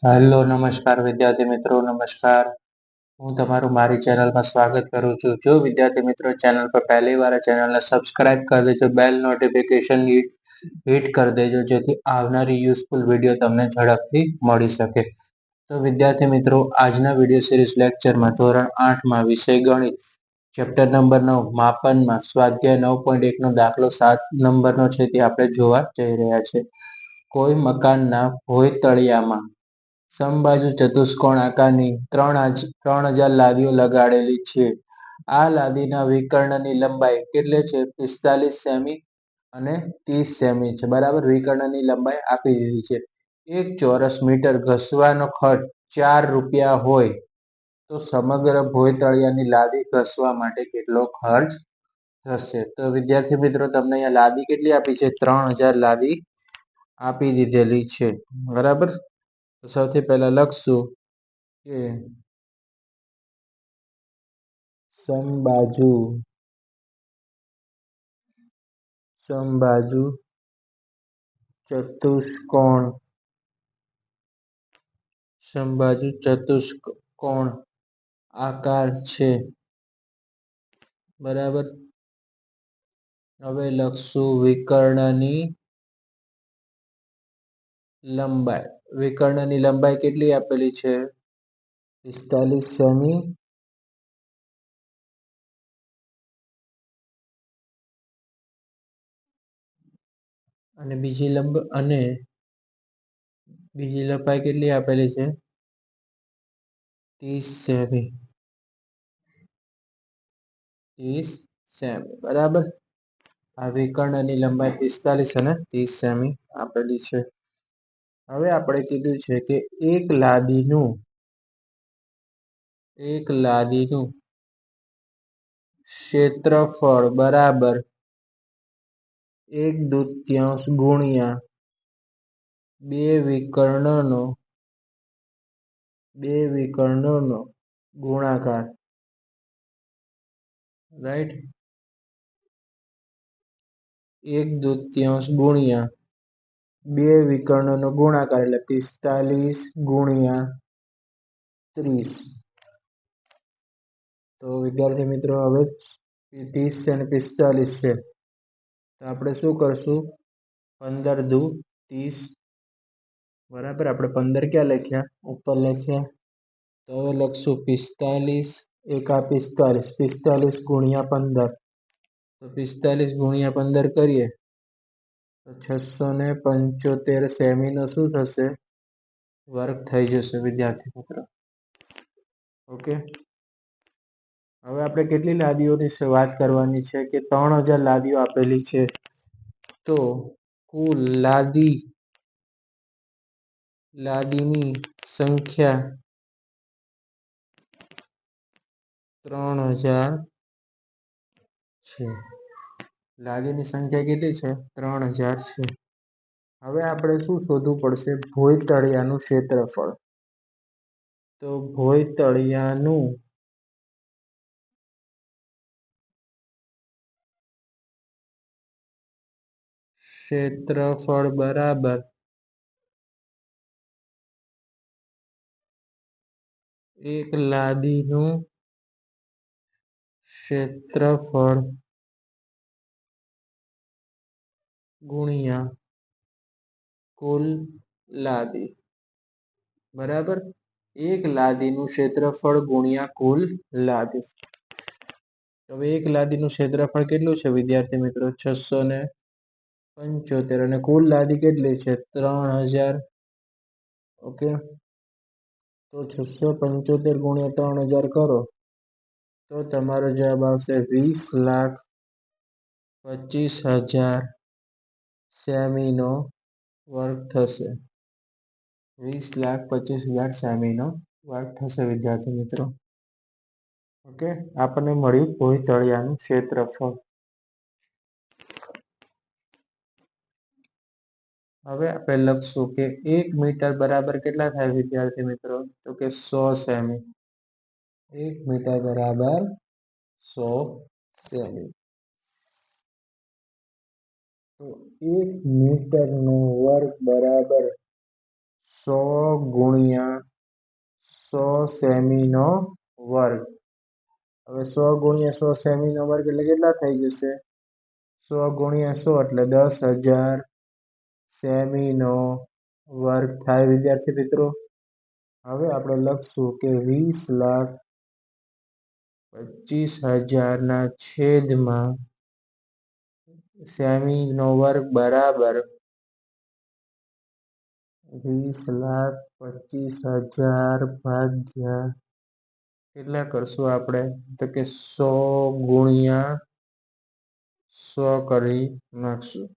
Hello નમસ્કાર વિદ્યાર્થી મિત્રો નમસ્કાર. હું તમારું મારી ચેનલમાં સ્વાગત કરું છું. જો વિદ્યાર્થી મિત્રો ચેનલ પર પહેલી વાર ચેનલને સબસ્ક્રાઇબ કરી દેજો, બેલ નોટિફિકેશન હિટ કરી દેજો, જેથી આવનારી યુઝફુલ વિડીયો તમને ઝડપથી મળી શકે. તો વિદ્યાર્થી મિત્રો, આજના વિડીયો સિરીઝ લેક્ચરમાં ધોરણ 8માં વિષય ગણિત ચેપ્ટર નંબર 9 માપનમાં સ્વાધ્યાય 9.1 નો દાખલો 7 નંબરનો છે તે આપણે જોવા જઈ રહ્યા છે. કોઈ મકાનના ભોંયતળિયામાં સમબાજુ ચતુષ્કોણ આકારની 3000 લાદીઓ લગાડેલી છે. આ લાદીના વિકર્ણની લંબાઈ કેટલી છે? 45 સેમી અને 30 સેમી છે. બરાબર, વિકર્ણની લંબાઈ આપી દીધી છે. 1 ચોરસ મીટર ઘસવાનો ખર્ચ 4 રૂપિયા હોય તો સમગ્ર ભોંયતળિયાની લાદી ઘસવા માટે કેટલો ખર્ચ થશે? તો વિદ્યાર્થી મિત્રો, તમને અહીંયા લાદી કેટલી આપી છે? 3000 લાદી આપી દીધેલી છે. બરાબર, તો સૌથી પહેલા લખશું કે સમબાજુ ચતુષ્કોણ આકાર છે. બરાબર, હવે લખશું વિકર્ણની લંબાઈ. વિકર્ણની લંબાઈ કેટલી આપેલી છે? 45 સેમી અને બીજી લંબાઈ કેટલી આપેલી છે? 30 સેમી. બરાબર, આ વિકર્ણની લંબાઈ 45 અને 30 સેમી આપેલી છે. હવે આપણે કીધું છે કે એક લાદીનું ક્ષેત્રફળ બરાબર 1/2 ગુણ્યા બે વિકર્ણનો ગુણાકાર. રાઈટ, 1/2 ગુણ્યા બે વિકર્ણનો ગુણાકાર એટલે 45 ગુણ્યા 30. તો વિદ્યાર્થી મિત્રો, હવે 30 છે અને 45 છે, તો આપણે શું કરશું? 15 × 30. બરાબર, આપણે 15 ક્યાં લખ્યા? ઉપર લખ્યા. તો હવે લખશું 45 એકા 45, 45 ગુણ્યા 15. તો 45 ગુણ્યા 15 કરીએ તો 675 સેમીનો શું થશે? વર્ગ થઈ જશે વિદ્યાર્થી મિત્રો. ઓકે, હવે આપણે કેટલી લાદીઓની વાત કરવાની છે? કે 3000 લાદીઓ આપેલી છે. તો કુલ લાદીની સંખ્યા 3000 છે. લાદીની સંખ્યા કેટલી છે? 3000 છે. હવે આપણે શું શોધવું પડશે? ભોંયતળિયાનું ક્ષેત્રફળ. તો ભોંયતળિયાનું ક્ષેત્રફળ બરાબર એક લાદીનું ક્ષેત્રફળ ગુણ્યા કુલ લાદી. બરાબર, એક લાદીનું ક્ષેત્રફળ ગુણ્યા કુલ લાદી. હવે એક લાદીનું ક્ષેત્રફળ કેટલું છે વિદ્યાર્થી મિત્રો? 675 અને કુલ લાદી કેટલી છે? 3000. ઓકે, તો 675 ગુણ્યા 3000 કરો તો તમારો જવાબ આવશે 20,25,000 સેમીનો વર્ગ થશે. 20,25,000 સેમીનો વર્ગ થશે વિદ્યાર્થી મિત્રો. ઓકે, આપણને મળ્યું ભોંયતળિયાનું ક્ષેત્રફળ. હવે આપણે લખશું કે 1 મીટર બરાબર કેટલા થાય વિદ્યાર્થી મિત્રો? તો કે 100 સેમી. 1 મીટર બરાબર 100 સેમી. તો 1 મીટરનો વર્ગ બરાબર 100 × 100 સેમીનો વર્ગ. હવે 100 × 100 સેમીનો વર્ગ એટલે કેટલા થઈ જશે? 100 × 100 એટલે 10,000 સેમીનો વર્ગ થાય વિદ્યાર્થી મિત્રો. હવે આપણે લખશું કે 20,25,000 છેદમાં સેમીનો વર્ગ બરાબર 20,25,000 ભાગ્યા કેટલા કરશું આપણે? તો કે 100 × 100 કરી નાખશું.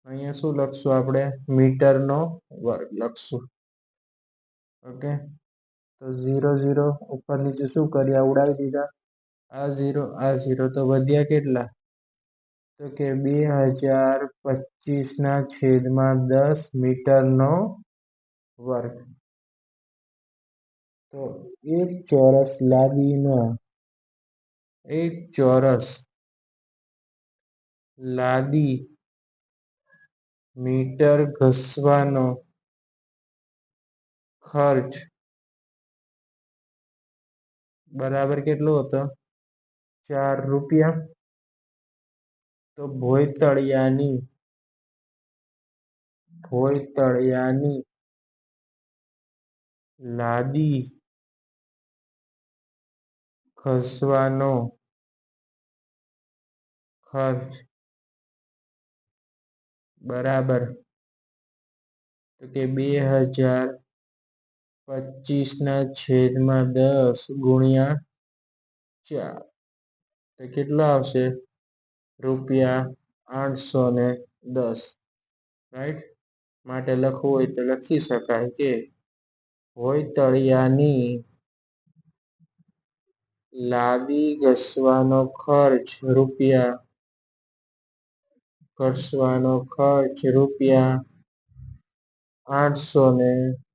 અહીંયા શું લખશું આપણે? મીટરનો વર્ગ લખશું. ઓકે, તો 0 0 ઉપર નીચે શું કર્યા? ઉડાવી દીધા. આ 0 તો વધ્યા કેટલા? તો કે 2025 છેદમાં 10 મીટરનો વર્ગ. તો એક ચોરસ લાદી મીટર ઘસવાનો ખર્ચ બરાબર કેટલો હતો? 4 રૂપિયા. તો ભોયતળિયાની લાદી ઘસવાનો ખર્ચ બરાબર તો કે 2025 છેદમાં 10 ગુણ્યા 4. તો કેટલો આવશે? ₹810. રાઈટ. માટે લખવું હોય તો લખી શકાય કે ભોયતળિયાની લાદી ઘસવાનો ખર્ચ ₹810.